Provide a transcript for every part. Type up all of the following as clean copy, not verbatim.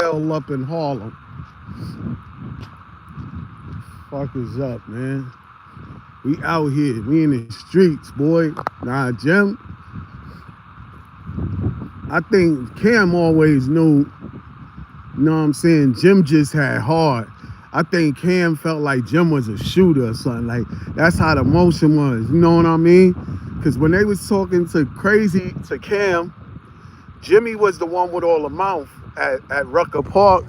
Hell up in Harlem. Fuck is up, man. We out here. We in the streets, boy. Nah, Jim. I think Cam always knew, you know what I'm saying? Jim just had hard. I think Cam felt like Jim was a shooter or something. Like, that's how the motion was. You know what I mean? Because when they was talking to Crazy, to Cam, Jimmy was the one with all the mouth at Rucker Park,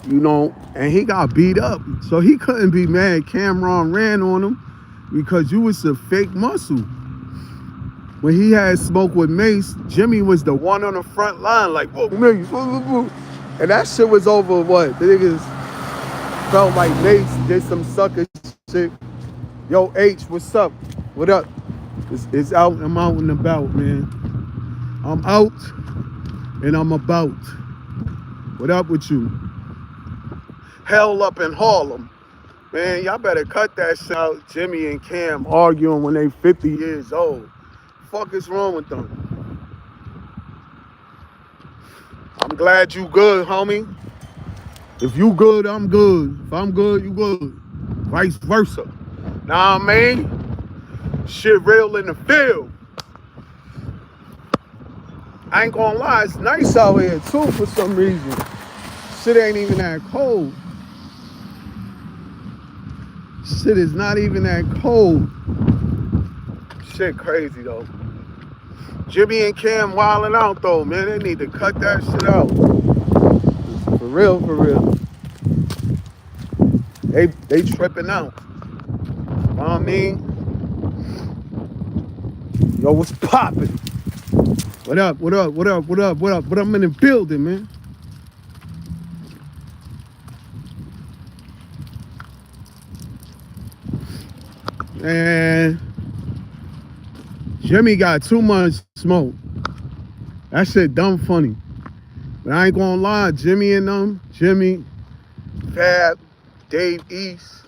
you know, and he got beat up. So he couldn't be mad Cameron ran on him because you was a fake muscle. When he had smoke with Mace, Jimmy was the one on the front line, like, whoa, Mace, whoa, whoa, whoa. And that shit was over what? The niggas felt like Mace did some sucker shit. Yo, H, what's up? What up? It's out, I'm out and about, man. I'm out and I'm about. What up with you? Hell up in Harlem. Man, y'all better cut that shit out. Jimmy and Cam arguing when they 50 years old. Fuck is wrong with them? I'm glad you good, homie. If you good, I'm good. If I'm good, you good. Vice versa. Nah, man. Shit real in the field. I ain't gonna lie, it's nice out here too for some reason. Shit ain't even that cold. Shit is not even that cold. Shit crazy though. Jimmy and Cam wilding out though, man. They need to cut that shit out. For real, for real. They tripping out. You know what I mean? Yo, what's poppin'? What up, what up, what up, what up, what up? But I'm in the building, man. And Jimmy got too much smoke. That shit dumb funny. But I ain't gonna lie, Jimmy and them, Jimmy, Fab, Dave East,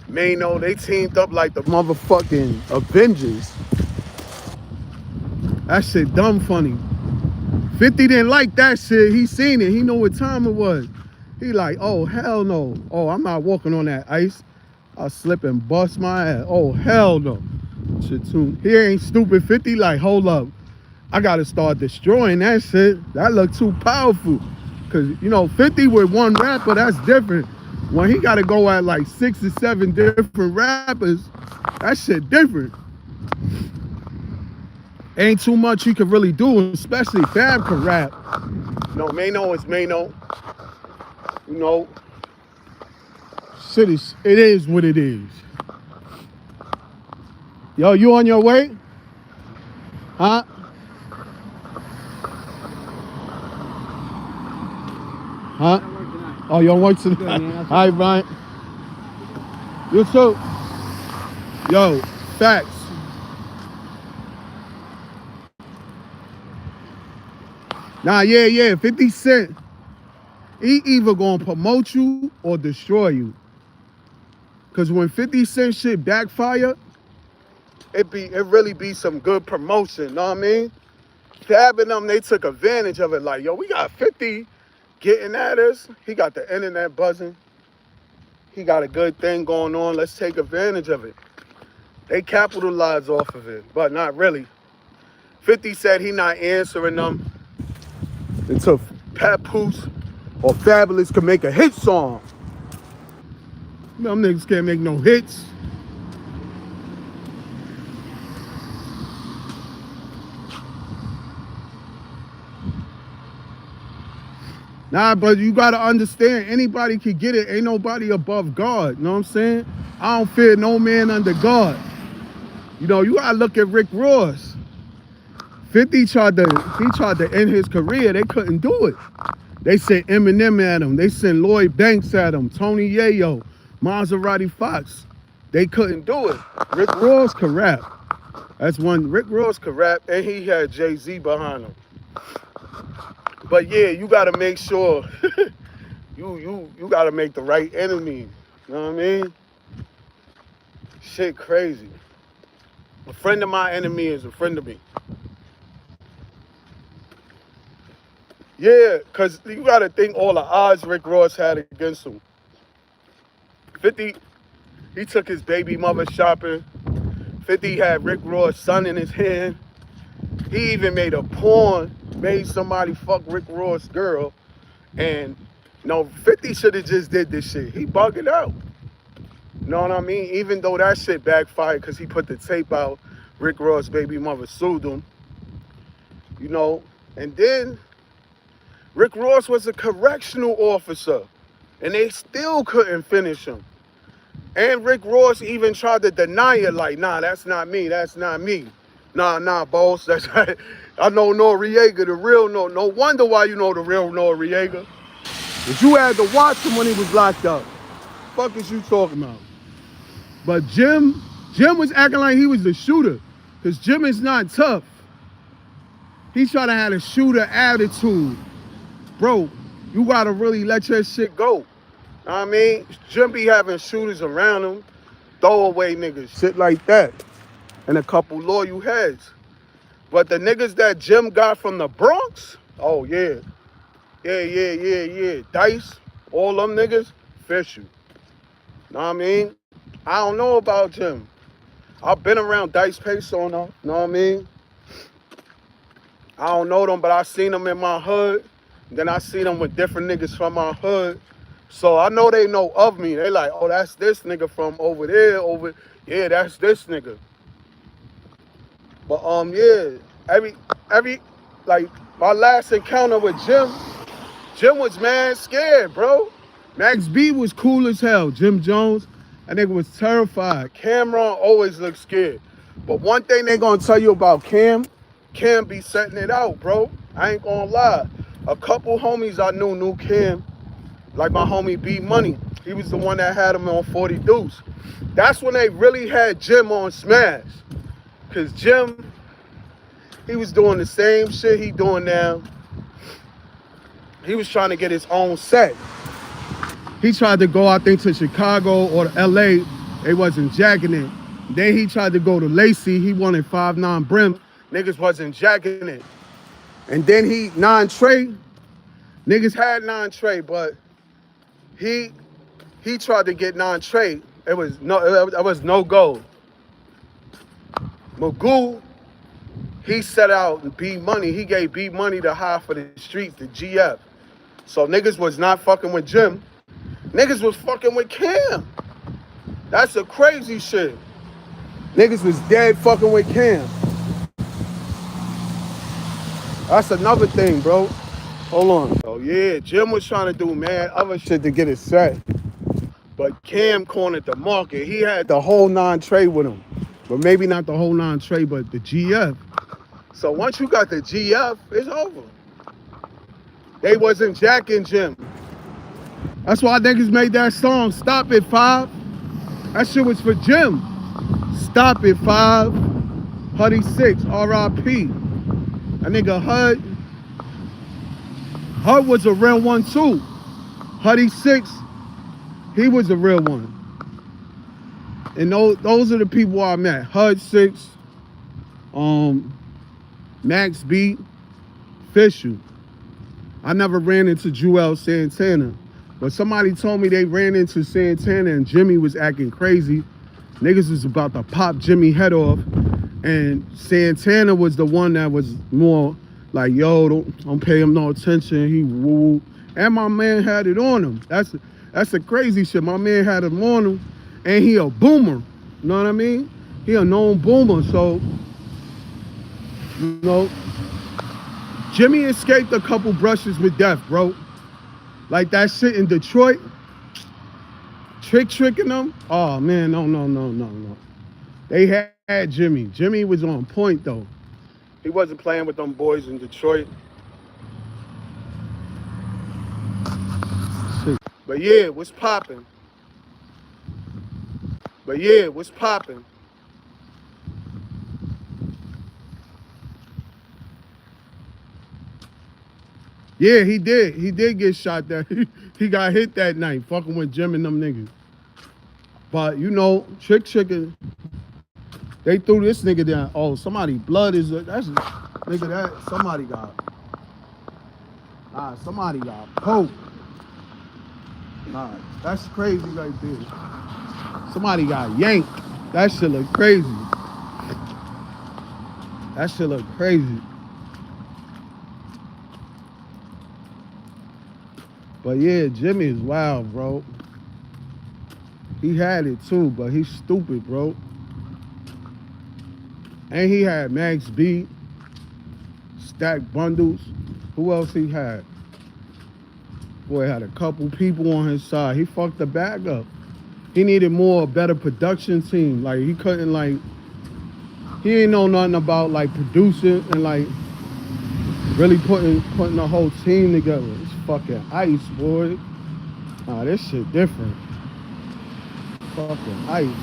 Mano, they teamed up like the motherfucking Avengers. That shit dumb funny. 50 didn't like that shit. He seen it. He know what time it was. He like, oh, hell no. Oh, I'm not walking on that ice. I'll slip and bust my ass. Oh, hell no. Shit too. He ain't stupid. 50 like, hold up. I got to start destroying that shit. That look too powerful. Because, you know, 50 with one rapper, that's different. When he got to go at like 6 or 7 different rappers, that shit different. Ain't too much he could really do, especially Fab can rap. You know, Mano is Mano. You know, shit is, it is what it is. Yo, you on your way? Huh? Huh? Oh, you don't work tonight? All right, Brian. You too. Yo, facts. Nah, yeah. 50 Cent, he either gonna promote you or destroy you. Cause when 50 Cent shit backfire, it really be some good promotion, know what I mean? Fab and them, they took advantage of it. Like, yo, we got 50 getting at us. He got the internet buzzing. He got a good thing going on. Let's take advantage of it. They capitalized off of it, but not really. 50 said he not answering them until Papoose or Fabulous can make a hit song. Them niggas can't make no hits. Nah, but you gotta understand, anybody can get it. Ain't nobody above God, you know what I'm saying? I don't fear no man under God. You know, you gotta look at Rick Ross. 50 tried to end his career, they couldn't do it. They sent Eminem at him, they sent Lloyd Banks at him, Tony Yayo, Maserati Fox. They couldn't do it. Rick Ross could rap. That's one, Rick Ross could rap, and he had Jay-Z behind him. But yeah, you gotta make sure you gotta make the right enemy. You know what I mean? Shit crazy. A friend of my enemy is a friend of me. Yeah, because you got to think all the odds Rick Ross had against him. 50, he took his baby mother shopping. 50 had Rick Ross' son in his hand. He even made a porn, made somebody fuck Rick Ross' girl. And, 50 should have just did this shit. He bugging out. You know what I mean? Even though that shit backfired because he put the tape out, Rick Ross' baby mother sued him. And then Rick Ross was a correctional officer, and they still couldn't finish him. And Rick Ross even tried to deny it, like, nah, that's not me, that's not me. Nah, boss, that's I know Noriega, the real no wonder why you know the real Noriega. Because you had to watch him when he was locked up. Fuck is you talking about? But Jim was acting like he was the shooter. Because Jim is not tough. He tried to have a shooter attitude. Bro, you gotta really let your shit go. Know what I mean? Jim be having shooters around him, throwaway niggas, shit like that. And a couple loyal heads. But the niggas that Jim got from the Bronx, oh yeah. Yeah. Dice, all them niggas, fish you. Know what I mean? I don't know about Jim. I've been around Dice Peso, know what I mean? I don't know them, but I seen them in my hood. Then I seen them with different niggas from my hood. So I know they know of me. They like, oh, that's this nigga from over there, yeah, that's this nigga. But yeah, every like my last encounter with Jim was mad scared, bro. Max B was cool as hell. Jim Jones, that nigga was terrified. Cameron always looked scared. But one thing they gonna tell you about Cam be setting it out, bro. I ain't gonna lie. A couple homies I knew Cam, like my homie B Money. He was the one that had him on 40 Deuce. That's when they really had Jim on Smash. Cause Jim, he was doing the same shit he doing now. He was trying to get his own set. He tried to go, I think, to Chicago or to LA. They wasn't jacking it. Then he tried to go to Lacey. He wanted 5'9" brim. Niggas wasn't jacking it. And then he, 9 Trey. Niggas had 9 Trey, but he tried to get 9 Trey. It was no go. Magoo, he set out B Money. He gave B Money the high for the streets, the GF. So niggas was not fucking with Jim. Niggas was fucking with Cam. That's a crazy shit. Niggas was dead fucking with Cam. That's another thing, bro. Hold on. Oh yeah, Jim was trying to do mad other shit to get it set. But Cam cornered the market. He had the whole 9 Trey with him. But maybe not the whole 9 Trey, but the GF. So once you got the GF, it's over. They wasn't jacking Jim. That's why niggas made that song, Stop It 5. That shit was for Jim. Stop It 5. Huddy 6, R.I.P. That nigga Hud was a real one too. Huddy 6, he was a real one. And those are the people I met. Hud 6, Max B, Fisher. I never ran into Joel Santana. But somebody told me they ran into Santana and Jimmy was acting crazy. Niggas was about to pop Jimmy head off. And Santana was the one that was more like, yo, don't pay him no attention. He woo. And my man had it on him. That's the crazy shit. My man had him on him. And he a boomer. You know what I mean? He a known boomer. So, Jimmy escaped a couple brushes with death, bro. Like that shit in Detroit, tricking them. Oh man, no. They had Jimmy. Jimmy was on point though. He wasn't playing with them boys in Detroit. Shit. But yeah, what's popping? Yeah, he did. He did get shot there. He got hit that night, fucking with Jim and them niggas. But chicken, they threw this nigga down. Oh, somebody blood is that's nigga that somebody got. Somebody got poked. Nah, that's crazy right there. Somebody got yanked. That shit look crazy. That shit look crazy. But yeah, Jimmy is wild, bro. He had it too, but he's stupid, bro. And he had Max B, Stack Bundles. Who else he had? Boy, had a couple people on his side. He fucked the bag up. He needed more, better production team. Like he couldn't he ain't know nothing about like producing and like really putting the whole team together. It's fucking ice, boy. Nah, this shit different. Fucking ice.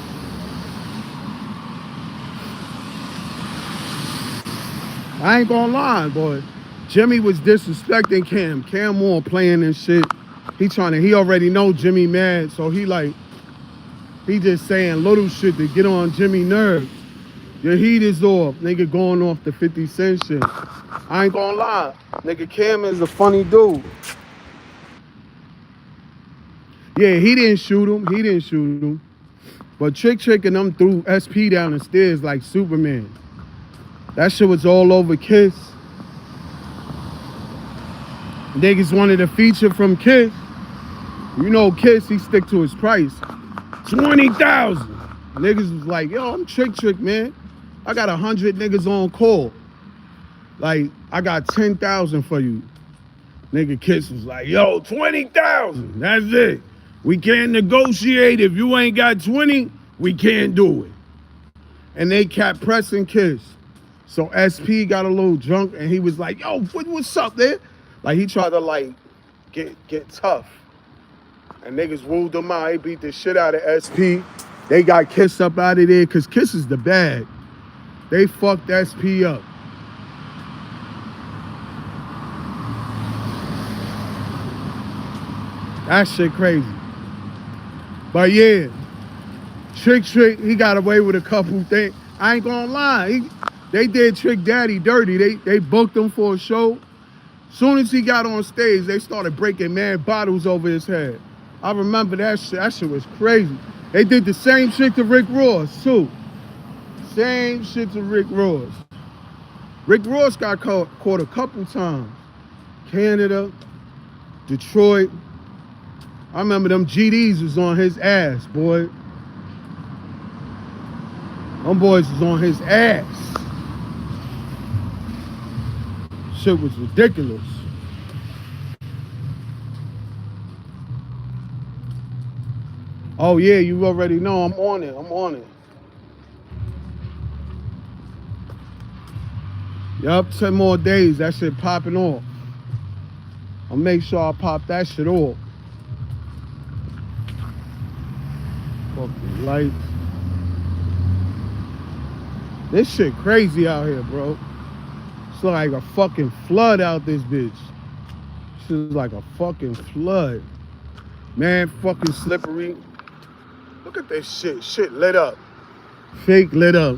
I ain't gonna lie, boy. Jimmy was disrespecting Cam. Cam more playing and shit. He already know Jimmy mad, so he just saying little shit to get on Jimmy nerves. Your heat is off, nigga going off the 50 Cent shit. I ain't gonna lie, nigga Cam is a funny dude. Yeah, he didn't shoot him. But Trick and them threw SP down the stairs like Superman. That shit was all over Kiss. Niggas wanted a feature from Kiss. You know Kiss, he stick to his price. 20,000. Niggas was like, yo, I'm Trick, man. I got 100 niggas on call. Like, I got 10,000 for you. Nigga Kiss was like, yo, 20,000. That's it. We can't negotiate. If you ain't got 20, we can't do it. And they kept pressing Kiss. So SP got a little drunk and he was like, yo, what's up there? Like he tried to like get tough. And niggas wooed him out. They beat the shit out of SP. They got Kiss up out of there because Kiss is the bad. They fucked SP up. That shit crazy. But yeah, Trick, he got away with a couple things. I ain't gonna lie. They did Trick Daddy dirty. They booked him for a show. Soon as he got on stage, they started breaking mad bottles over his head. I remember that shit. That shit was crazy. They did the same shit to Rick Ross, too. Same shit to Rick Ross. Rick Ross got caught a couple times. Canada, Detroit. I remember them GDs was on his ass, boy. Them boys was on his ass. Shit was ridiculous. Oh yeah, you already know I'm on it. Yup, 10 more days, that shit popping off. I'll make sure I pop that shit off. Fucking lights. This shit crazy out here, bro. It's like a fucking flood out this bitch. This is like a fucking flood. Man, fucking slippery. Look at this shit. Shit lit up. Fake lit up.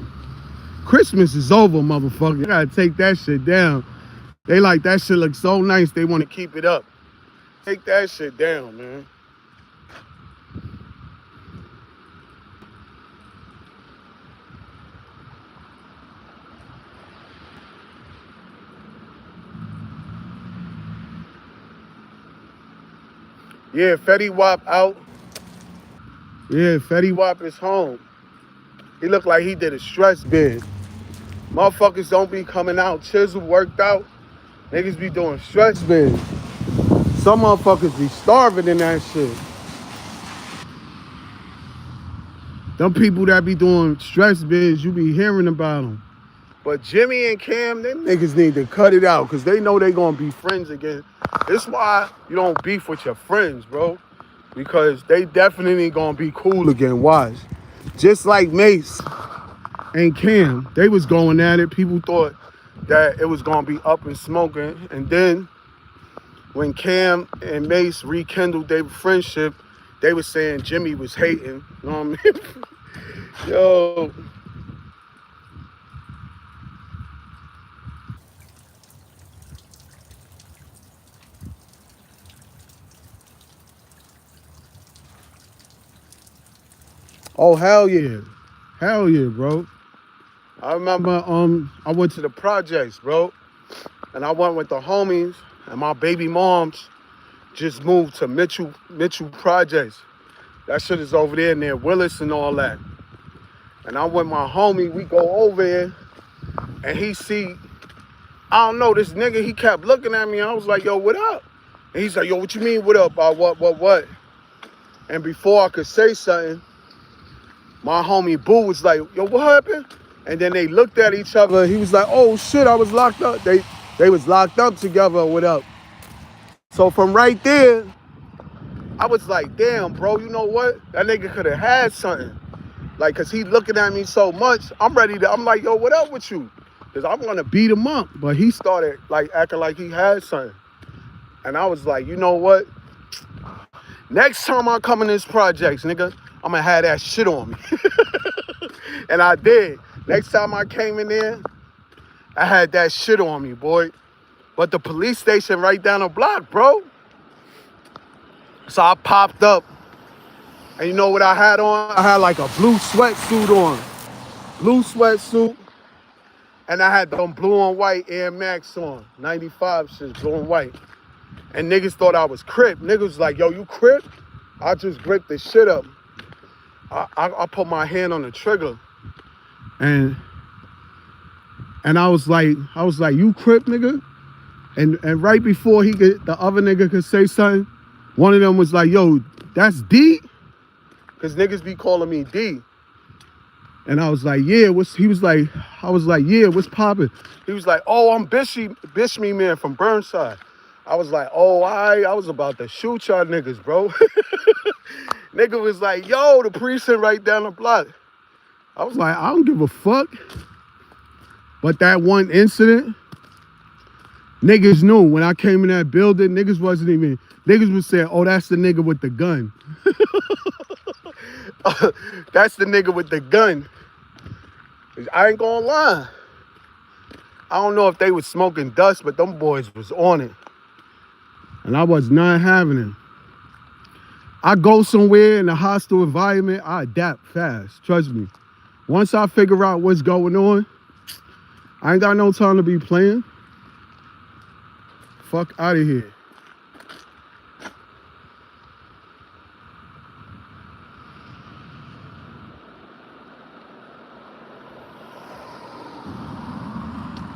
Christmas is over, motherfucker. You gotta take that shit down. They like that shit looks so nice, they want to keep it up. Take that shit down, man. Yeah, Fetty Wap out. Yeah, Fetty Wap is home. He looked like he did a stress bid. Motherfuckers don't be coming out. Chisel worked out. Niggas be doing stress bids. Some motherfuckers be starving in that shit. Them people that be doing stress bids, you be hearing about them. But Jimmy and Cam, them niggas need to cut it out because they know they gonna be friends again. This why you don't beef with your friends, bro. Because they definitely gonna be cool again. Watch. Just like Mace and Cam, they was going at it. People thought that it was gonna be up and smoking. And then when Cam and Mace rekindled their friendship, they was saying Jimmy was hating. You know what I mean? Yo. Oh, hell yeah. Hell yeah, bro. I remember I went to the projects, bro. And I went with the homies, and my baby moms just moved to Mitchell Projects. That shit is over there near Willis and all that. And I went with my homie, we go over there, and he see, I don't know, this nigga, he kept looking at me. I was like, yo, what up? And he's like, yo, what you mean, what up? What? And before I could say something, my homie Boo was like, yo, what happened? And then they looked at each other. He was like, oh shit, I was locked up. They was locked up together or what up. So from right there, I was like, damn, bro, you know what? That nigga could have had something. Like, cause he looking at me so much, I'm like, yo, what up with you? Cause I'm gonna beat him up. But he started like acting like he had something. And I was like, you know what? Next time I come in this projects, nigga, I'm gonna have that shit on me. And I did. Next time I came in there, I had that shit on me, boy. But the police station right down the block, bro. So I popped up. And you know what I had on? I had like a blue sweatsuit on. Blue sweatsuit. And I had them blue and white Air Max on. 95 shit, blue and white. And niggas thought I was Crip. Niggas was like, yo, you Crip? I just gripped the shit up. I put my hand on the trigger. And I was like, you Crip, nigga? And right before the other nigga could say something, one of them was like, yo, that's D? Cause niggas be calling me D. And I was like, yeah, I was like, yeah, what's poppin'? He was like, oh, I'm Bishme man from Burnside. I was like, oh, I was about to shoot y'all niggas, bro. Nigga was like, yo, the precinct right down the block. I was like, I don't give a fuck. But that one incident, niggas knew when I came in that building, niggas was saying, oh, that's the nigga with the gun. That's the nigga with the gun. I ain't gonna lie. I don't know if they was smoking dust, but them boys was on it. And I was not having it. I go somewhere in a hostile environment, I adapt fast, trust me. Once I figure out what's going on, I ain't got no time to be playing. Fuck out of here.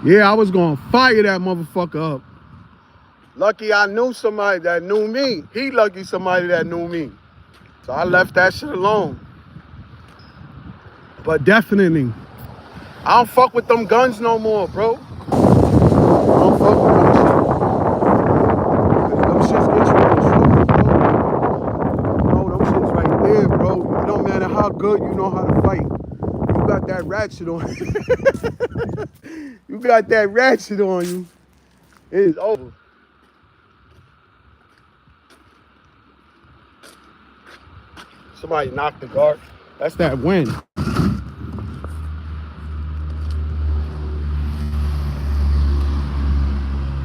Yeah, I was gonna fire that motherfucker up. Lucky I knew somebody that knew me. He lucky somebody that knew me. So I left that shit alone. But definitely, I don't fuck with them guns no more, bro. I don't fuck with them shit. Them shits get you in trouble, bro. No, them shits right there, bro. It don't matter how good you know how to fight. You got that ratchet on you. You got that ratchet on you. It is over. Somebody knocked the guard. That's that wind.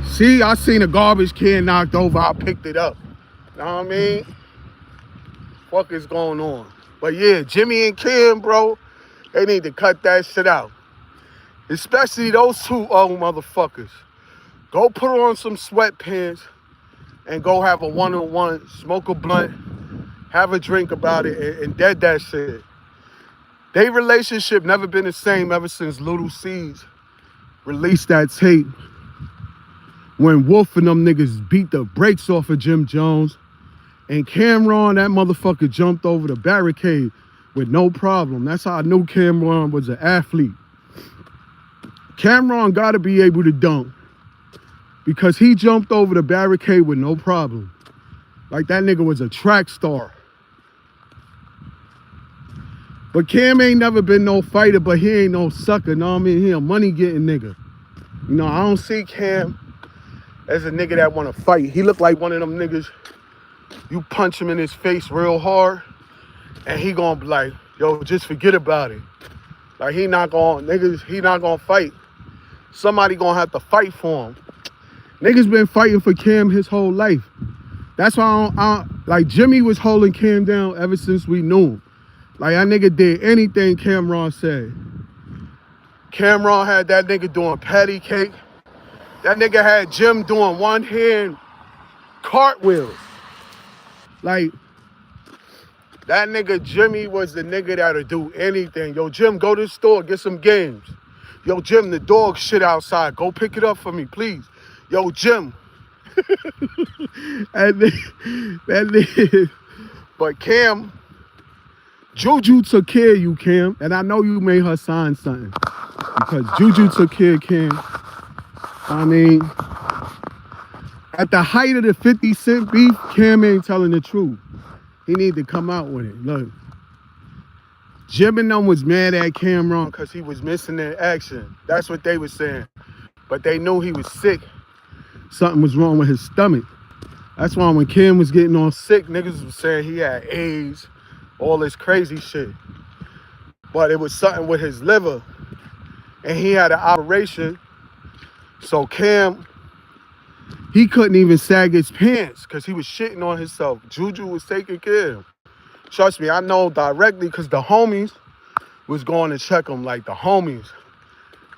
See, I seen a garbage can knocked over. I picked it up. Know what I mean? Fuck is going on? But yeah, Jimmy and Kim, bro, they need to cut that shit out. Especially those two old motherfuckers. Go put on some sweatpants and go have a one-on-one, smoke a blunt, have a drink about it, and dead that shit. They relationship never been the same ever since Little C's released that tape when Wolf and them niggas beat the brakes off of Jim Jones, and Cameron, that motherfucker jumped over the barricade with no problem. That's how I knew Cameron was an athlete. Cameron gotta be able to dunk because he jumped over the barricade with no problem. Like that nigga was a track star. But Cam ain't never been no fighter, but he ain't no sucker, know what I mean? He a money getting nigga. You know, I don't see Cam as a nigga that wanna fight. He look like one of them niggas, you punch him in his face real hard, and he gonna be like, yo, just forget about it. Like he not gonna fight. Somebody gonna have to fight for him. Niggas been fighting for Cam his whole life. That's why like Jimmy was holding Cam down ever since we knew him. Like that nigga did anything Cameron said. Cameron had that nigga doing patty cake. That nigga had Jim doing one-hand cartwheels. Like, that nigga Jimmy was the nigga that'll do anything. Yo, Jim, go to the store, get some games. Yo, Jim, the dog shit outside. Go pick it up for me, please. Yo, Jim. that nigga. But Cam, Juju took care of you, Cam. And I know you made her sign something. Because Juju took care of Cam. I mean, at the height of the 50 Cent beef, Cam ain't telling the truth. He need to come out with it. Look, Jim and them was mad at Cameron because he was missing in action. That's what they was saying. But they knew he was sick. Something was wrong with his stomach. That's why when Cam was getting all sick, niggas was saying he had AIDS, all this crazy shit. But it was something with his liver. And he had an operation. So Cam, he couldn't even sag his pants because he was shitting on himself. Juju was taking care of him. Trust me, I know directly because the homies was going to check him, like the homies.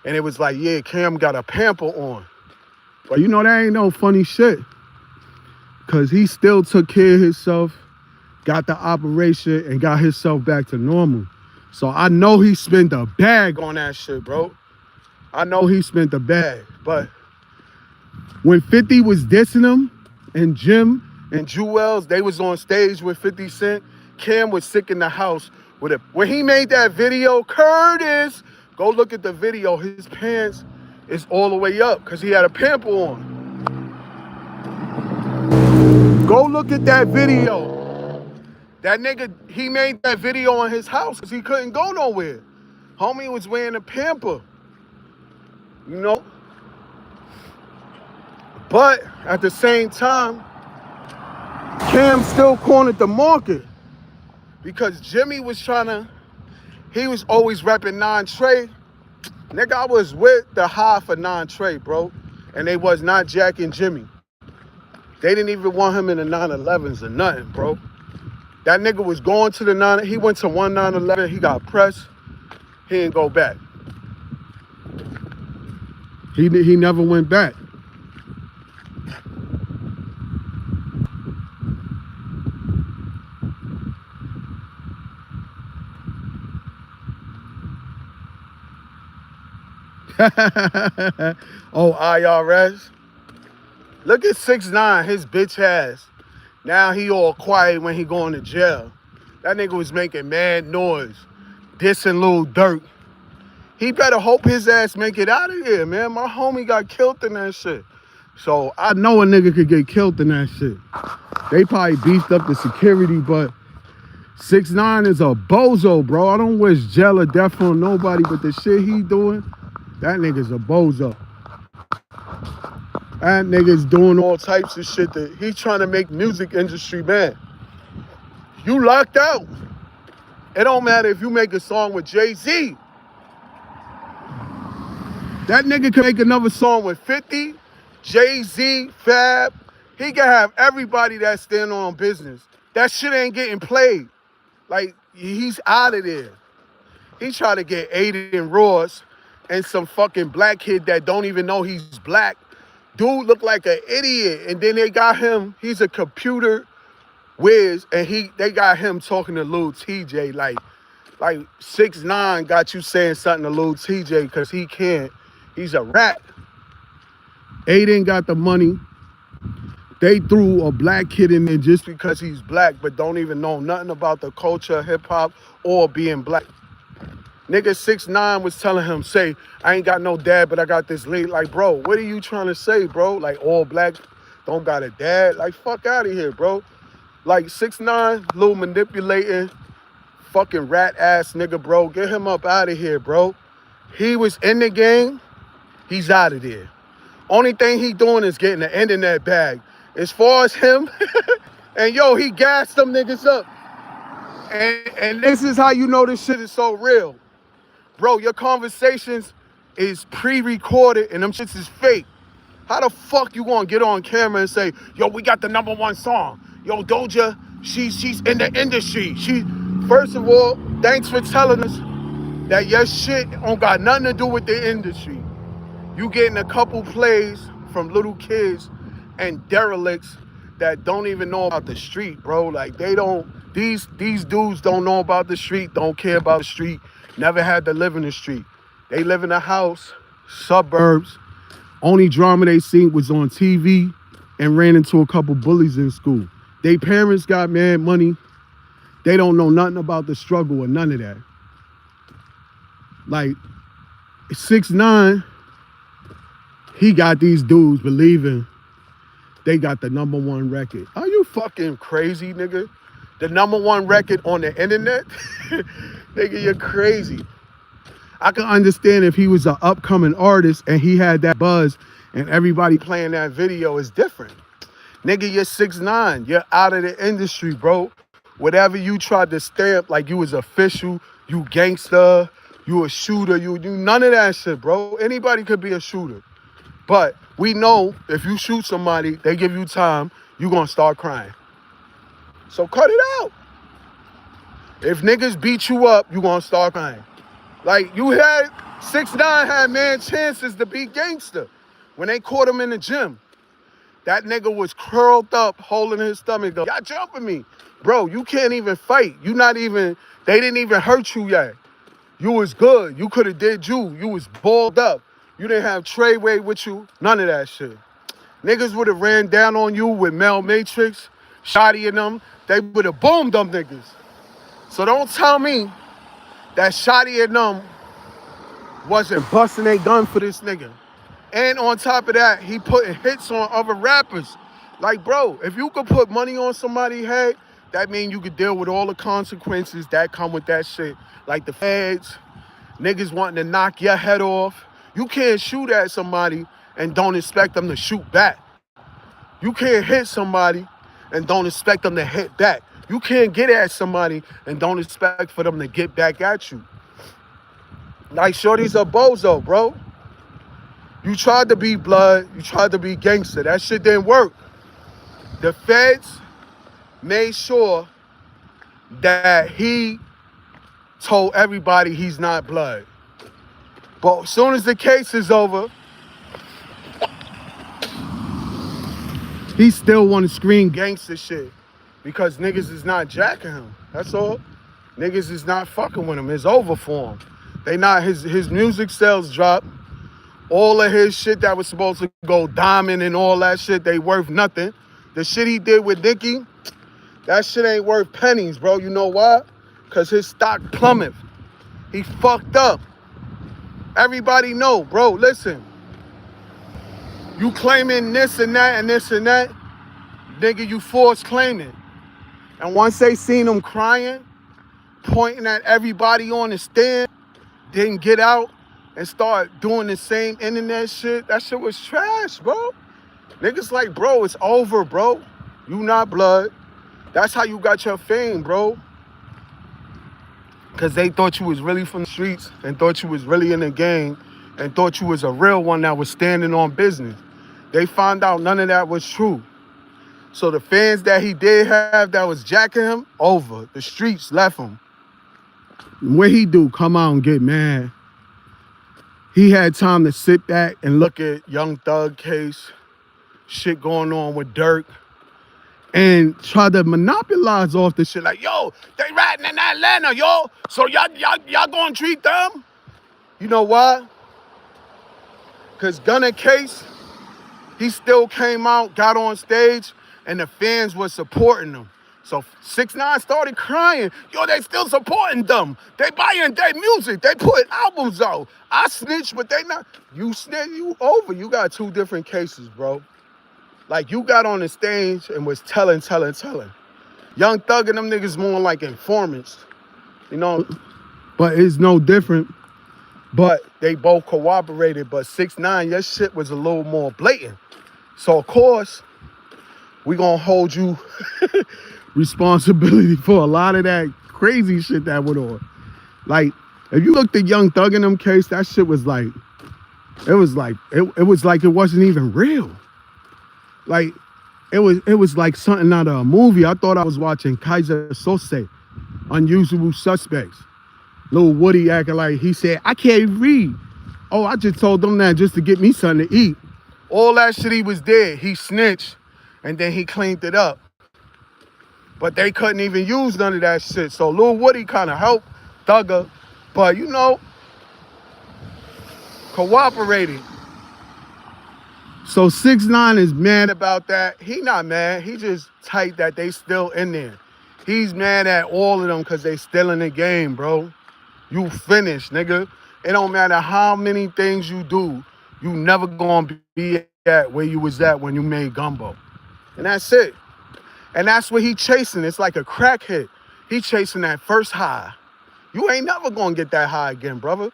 And it was like, yeah, Cam got a pamper on. But you know, that ain't no funny shit. Because he still took care of himself, got the operation, and got himself back to normal. So I know he spent a bag on that shit, bro. I know he spent a bag. But when 50 was dissing him, and Jim and Jewels, they was on stage with 50 Cent, Cam was sick in the house with it. When he made that video, Curtis, go look at the video, his pants is all the way up because he had a pamper on. Go look at that video. That nigga, he made that video in his house because he couldn't go nowhere. Homie was wearing a pamper. You know? But at the same time, Cam still cornered the market because Jimmy was he was always repping non-Trey. Nigga, I was with the high for non-Trey, bro. And they was not jacking Jimmy. They didn't even want him in the 911s or nothing, bro. That nigga was going to the he went to one 911, he got pressed. He didn't go back. He never went back. Oh, IRS. Look at 6ix9ine, his bitch ass. Now he all quiet when he going to jail. That nigga was making mad noise, dissing Lil Durk. He better hope his ass make it out of here, man. My homie got killed in that shit. So I know a nigga could get killed in that shit. They probably beefed up the security, but 6ix9ine is a bozo, bro. I don't wish jail or death on nobody, but the shit he doing, that nigga's a bozo. That nigga's doing all types of shit that he's trying to make music industry bad. You locked out. It don't matter if you make a song with Jay-Z. That nigga can make another song with 50, Jay-Z, Fab. He can have everybody that's standing on business. That shit ain't getting played. Like, he's out of there. He tried to get Aiden Ross and some fucking black kid that don't even know he's black. Dude looked like an idiot. And then they got him, he's a computer whiz, and they got him talking to Lil TJ. Like 6ix9ine got you saying something to Lil TJ because he can't. He's a rat. Aiden got the money. They threw a black kid in there just because he's black, but don't even know nothing about the culture of hip-hop or being black. Nigga 6ix9ine was telling him, say, I ain't got no dad, but I got this lead. Like, bro, what are you trying to say, bro? Like, all blacks don't got a dad? Like, fuck out of here, bro. Like, 6ix9ine, little manipulating, fucking rat-ass nigga, bro. Get him up out of here, bro. He was in the game. He's out of there. Only thing he doing is getting the end in that bag. As far as him, and yo, he gassed them niggas up. And this is how you know this shit is so real. Bro, your conversations is pre-recorded and them shits is fake. How the fuck you gonna get on camera and say, yo, we got the #1 song. Yo, Doja, she's in the industry. First of all, thanks for telling us that your shit don't got nothing to do with the industry. You getting a couple plays from little kids and derelicts that don't even know about the street, bro. Like they don't, these dudes don't know about the street, don't care about the street, never had to live in the street. They live in a house, suburbs. Only drama they seen was on TV and ran into a couple bullies in school. They parents got mad money. They don't know nothing about the struggle or none of that. Like 6ix9ine, he got these dudes believing they got the #1 record. Are you fucking crazy, nigga? The #1 record on the internet? Nigga, you're crazy. I can understand if he was an upcoming artist and he had that buzz and everybody playing that video is different. Nigga, you're 6ix9ine. You're out of the industry, bro. Whatever you tried to stamp like you was official, you gangster, you a shooter, you none of that shit, bro. Anybody could be a shooter. But we know if you shoot somebody, they give you time, you gonna start crying. So cut it out. If niggas beat you up, you gonna start crying. Like you had 6ix9ine had man chances to be gangster. When they caught him in the gym, that nigga was curled up, holding his stomach up. Y'all jumping me. Bro, you can't even fight. You not even, they didn't even hurt you yet. You was good. You could have did you. You was balled up. You didn't have Treyway with you. None of that shit. Niggas would have ran down on you with Mel Matrix, Shotty and them. They would have boomed them niggas. So don't tell me that Shotty and them wasn't busting a gun for this nigga. And on top of that, he putting hits on other rappers. Like, bro, if you could put money on somebody's head, that means you could deal with all the consequences that come with that shit. Like the feds, niggas wanting to knock your head off. You can't shoot at somebody and don't expect them to shoot back. You can't hit somebody and don't expect them to hit back. You can't get at somebody and don't expect for them to get back at you. Like, shorty's a bozo, bro. You tried to be blood, you tried to be gangster. That shit didn't work. The feds made sure that he told everybody he's not blood. But as soon as the case is over, he still want to scream gangster shit because niggas is not jacking him. That's all. Niggas is not fucking with him. It's over for him. They not, his music sales dropped. All of his shit that was supposed to go diamond and all that shit, they worth nothing. The shit he did with Nicki, that shit ain't worth pennies, bro. You know why? Because his stock plummeted. He fucked up. Everybody know, bro, listen. You claiming this and that and this and that, nigga, you forced claiming. And once they seen him crying, pointing at everybody on the stand, didn't get out and start doing the same internet shit, that shit was trash, bro. Niggas like, bro, it's over, bro. You not blood. That's how you got your fame, bro. Because they thought you was really from the streets and thought you was really in the game and thought you was a real one that was standing on business. They found out none of that was true. So the fans that he did have that was jacking him, over. The streets left him. What he do? Come out and get mad. He had time to sit back and look at Young Thug case, shit going on with Dirk, and try to monopolize off the shit like, yo, they riding in Atlanta, yo, so y'all gonna treat them? You know why? Because Gunna case, he still came out, got on stage, and the fans were supporting him. So 6ix9ine started crying. Yo, they still supporting them. They buying their music. They put albums out. I snitch, but they not. You snitch, you over. You got two different cases, bro. Like, you got on the stage and was telling. Young Thug and them niggas more like informants, you know? But it's no different. But they both cooperated. But 6ix9ine, your shit was a little more blatant. So, of course, we gonna hold you responsibility for a lot of that crazy shit that went on. Like, if you looked at Young Thug in them case, that shit was like, it was like it wasn't even real. Like, it was like something out of a movie. I thought I was watching Kaiser Sose, Unusual Suspects. Little Woody acting like he said, I can't read. Oh, I just told them that just to get me something to eat. All that shit he was dead. He snitched and then he cleaned it up. But they couldn't even use none of that shit. So Lil Woody kind of helped Thugger. But you know, cooperated. So 6ix9ine is mad about that. He not mad. He just tight that they still in there. He's mad at all of them because they still in the game, bro. You finished, nigga. It don't matter how many things you do. You never gonna be at where you was at when you made Gumbo. And that's it. And that's what he chasing. It's like a crack hit. He chasing that first high. You ain't never gonna get that high again, brother.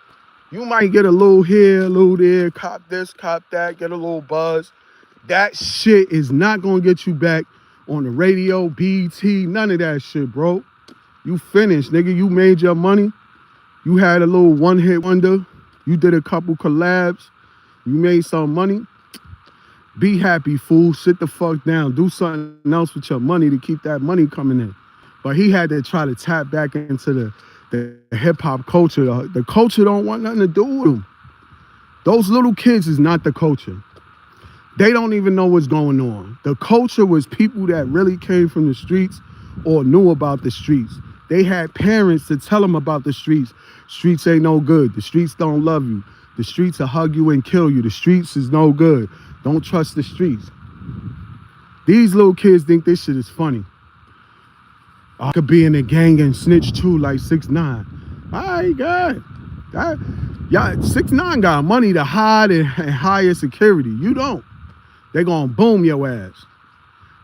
You might get a little here, a little there, cop this, cop that, get a little buzz. That shit is not gonna get you back on the radio, BT, none of that shit, bro. You finished, nigga. You made your money. You had a little one-hit wonder. You did a couple collabs. You made some money. Be happy, fool. Sit the fuck down. Do something else with your money to keep that money coming in. But he had to try to tap back into the hip-hop culture. The culture don't want nothing to do with them. Those little kids is not the culture. They don't even know what's going on. The culture was people that really came from the streets or knew about the streets. They had parents to tell them about the streets. Streets ain't no good. The streets don't love you. The streets will hug you and kill you. The streets is no good. Don't trust the streets. These little kids think this shit is funny. I could be in a gang and snitch too like 6ix9ine. All right, God. Y'all, 6ix9ine got money to hide and hire security. You don't. They gonna boom your ass.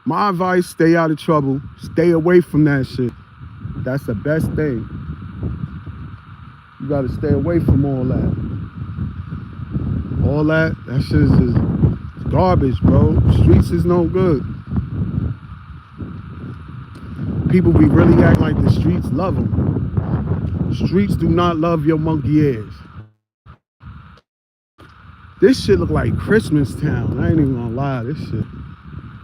My advice, stay out of trouble. Stay away from that shit. That's the best thing. You gotta stay away from all that. All that shit is just garbage, bro. Streets is no good. People be really acting like the streets love them. Streets do not love your monkey ass. This shit look like Christmas town. I ain't even gonna lie, this shit.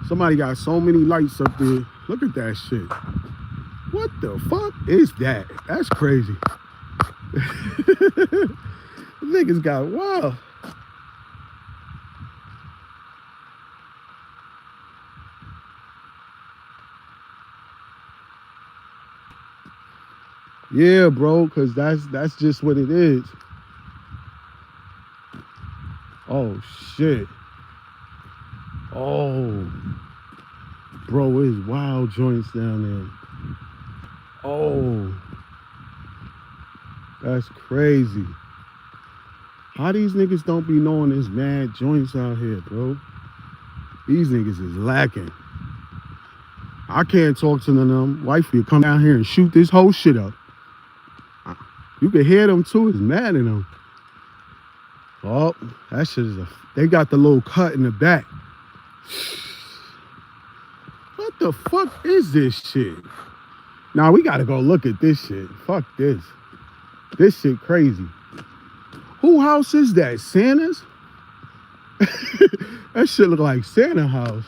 Somebody got so many lights up there. Look at that shit. What the fuck is that? That's crazy. Niggas got wild. Yeah, bro, cause that's just what it is. Oh shit. Oh, bro, it's wild joints down there. Oh, that's crazy. How these niggas don't be knowing there's mad joints out here, bro? These niggas is lacking. I can't talk to none of them. Wifey come down here and shoot this whole shit up. You can hear them too. It's mad in them. Oh, that shit is they got the little cut in the back. What the fuck is this shit? Nah, we gotta go look at this shit. Fuck this. This shit crazy. Who house is that? Santa's? That shit look like Santa house.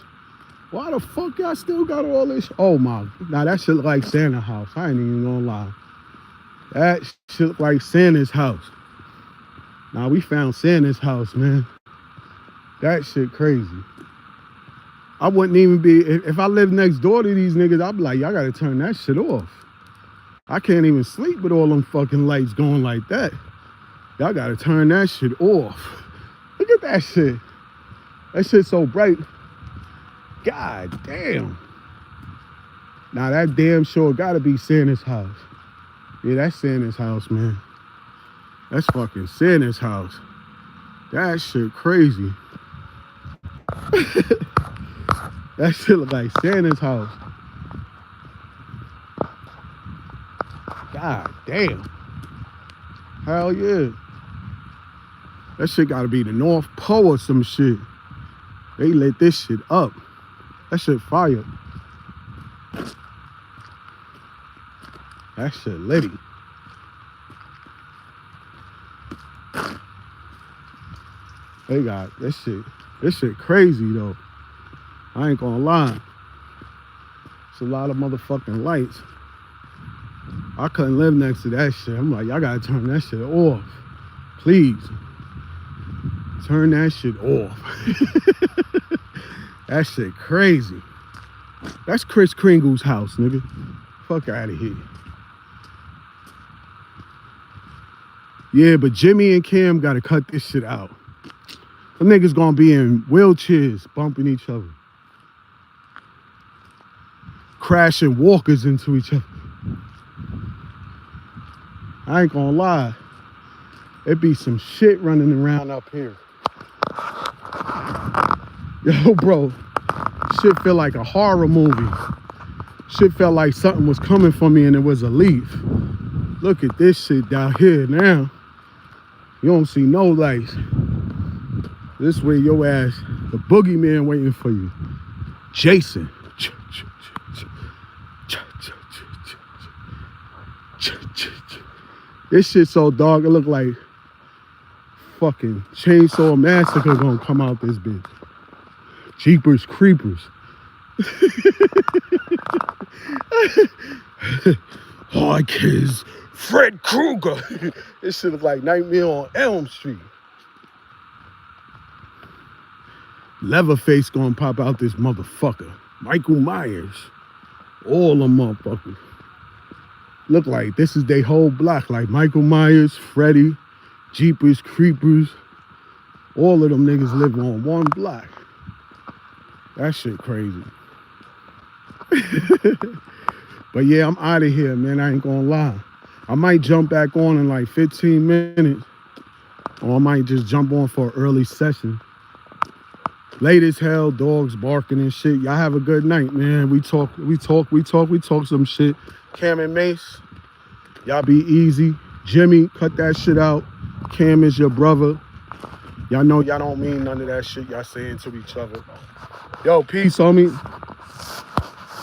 Why the fuck y'all still got all this? Oh my, nah, that shit look like Santa house. I ain't even gonna lie. That shit look like Santa's house. Nah, we found Santa's house, man. That shit crazy. I wouldn't even be, if I lived next door to these niggas, I'd be like, y'all gotta turn that shit off. I can't even sleep with all them fucking lights going like that. Y'all gotta turn that shit off. Look at that shit. That shit's so bright. God damn. Now that damn sure gotta be Santa's house. Yeah, that's Santa's house, man. That's fucking Santa's house. That shit crazy. That shit look like Santa's house. God damn. Hell yeah. That shit gotta be the North Pole or some shit. They lit this shit up. That shit fire. That shit litty. They got this shit crazy though. I ain't gonna lie. It's a lot of motherfucking lights. I couldn't live next to that shit. I'm like, y'all gotta turn that shit off. Please. Turn that shit off. That shit crazy. That's Kris Kringle's house, nigga. Fuck out of here. Yeah, but Jimmy and Cam gotta cut this shit out. Them niggas gonna be in wheelchairs bumping each other. Crashing walkers into each other. I ain't gonna lie. It be some shit running around up here. Yo, bro. Shit feel like a horror movie. Shit felt like something was coming for me and it was a leaf. Look at this shit down here now. You don't see no lights. This way your ass, the boogeyman waiting for you. Jason. This shit so dark, it look like fucking Chainsaw Massacre gonna come out this bitch. Jeepers Creepers. Hard kids, Fred Krueger. This shit look like Nightmare on Elm Street. Leatherface gonna pop out this motherfucker. Michael Myers. All them motherfuckers. Look like this is their whole block. Like Michael Myers, Freddy, Jeepers Creepers. All of them niggas live on one block. That shit crazy. But yeah, I'm out of here, man. I ain't gonna lie. I might jump back on in like 15 minutes. Or I might just jump on for an early session. Late as hell, dogs barking and shit. Y'all have a good night, man. We talk some shit. Cam and Mace, y'all be easy. Jimmy, cut that shit out. Cam is your brother. Y'all know y'all don't mean none of that shit y'all saying to each other. Yo, peace, homie.